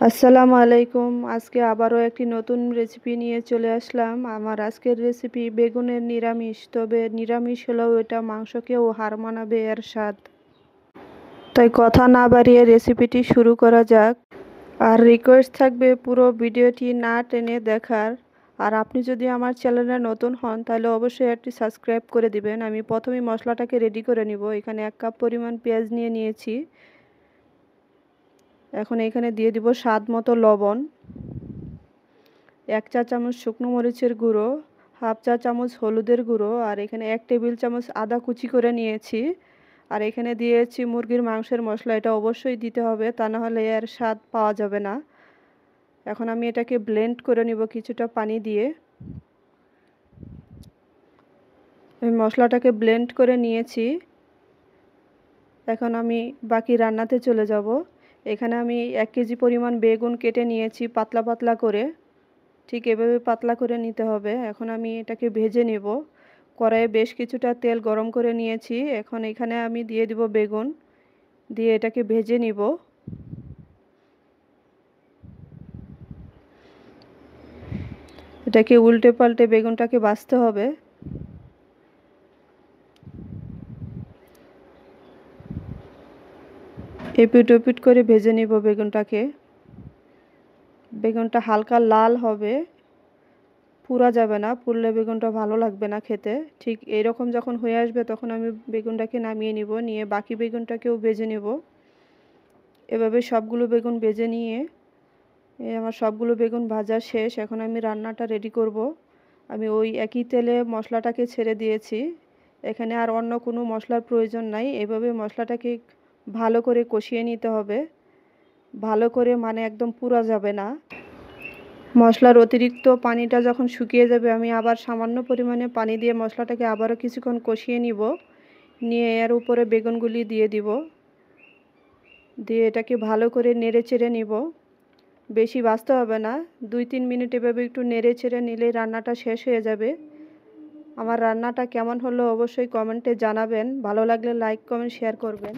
আসসালামু আলাইকুম। আজকে আবারও একটি নতুন রেসিপি নিয়ে চলে আসলাম। আমার আজকের রেসিপি বেগুনের নিরামিষ। তবে নিরামিষ হলেও এটা মাংসকেও হার মানাবে এর স্বাদ। তাই কথা না বাড়িয়ে রেসিপিটি শুরু করা যাক। আর রিকোয়েস্ট থাকবে পুরো ভিডিওটি না টেনে দেখার। আর আপনি যদি আমার চ্যানেলে নতুন হন তাহলে অবশ্যই একটি সাবস্ক্রাইব করে দিবেন। আমি প্রথমেই মশলাটাকে রেডি করে নিব। এখানে 1 কাপ পরিমাণ পেঁয়াজ নিয়েছি। এখন এখানে দিয়ে দিব স্বাদ মতো লবণ, 1 চা চামচ শুকনো মরিচের গুঁড়ো, হাফ চা চামচ হলুদের গুঁড়ো, আর এখানে 1 টেবিল চামচ আদা কুচি করে নিয়েছি। আর এখানে দিয়েছি মুরগির মাংসের মশলা। এটা অবশ্যই দিতে হবে, তা না হলে এর স্বাদ পাওয়া যাবে না। এখন আমি এটাকে ব্লেন্ড করে নিব কিছুটা পানি দিয়ে। আমি মশলাটাকে ব্লেন্ড করে নিয়েছি। এখন আমি বাকি রান্নাতে চলে যাব। এখানে আমি 1 কেজি পরিমাণ বেগুন কেটে নিয়েছি পাতলা পাতলা করে। ঠিক এভাবে পাতলা করে নিতে হবে। এখন আমি এটাকে ভেজে নেব। কড়াইয়ে বেশ কিছুটা তেল গরম করে নিয়েছি। এখন এখানে আমি দিয়ে দিব বেগুন, দিয়ে এটাকে ভেজে নিব। এটাকে উল্টে পাল্টে বেগুনটাকে ভাজতে হবে। এপিট ওপিট করে ভেজে নিব বেগুনটাকে। বেগুনটা হালকা লাল হবে, পুড়া যাবে না। পুড়লে বেগুনটা ভালো লাগবে না খেতে। ঠিক এইরকম যখন হয়ে আসবে তখন আমি বেগুনটাকে নামিয়ে নিব, নিয়ে বাকি বেগুনটাকেও ভেজে নেব। এভাবে সবগুলো বেগুন ভেজে নিয়ে আমার সবগুলো বেগুন ভাজা শেষ। এখন আমি রান্নাটা রেডি করব। আমি ওই একই তেলে মশলাটাকে ছেড়ে দিয়েছি। এখানে আর অন্য কোনো মশলার প্রয়োজন নাই। এভাবে মশলাটাকে ভালো করে কষিয়ে নিতে হবে। ভালো করে মানে একদম পুড়া যাবে না। মশলার অতিরিক্ত পানিটা যখন শুকিয়ে যাবে আমি আবার সামান্য পরিমাণে পানি দিয়ে মশলাটাকে আবারও কিছুক্ষণ কষিয়ে নিব। নিয়ে এর উপরে বেগুনগুলি দিয়ে দিব। দিয়ে এটাকে ভালো করে নেড়ে চেড়ে নিব। বেশি ভাজতে হবে না, 2-3 মিনিট এভাবে একটু নেড়ে চেড়ে নিলেই রান্নাটা শেষ হয়ে যাবে। আমার রান্নাটা কেমন হলো অবশ্যই কমেন্টে জানাবেন। ভালো লাগলে লাইক কমেন্ট শেয়ার করবেন।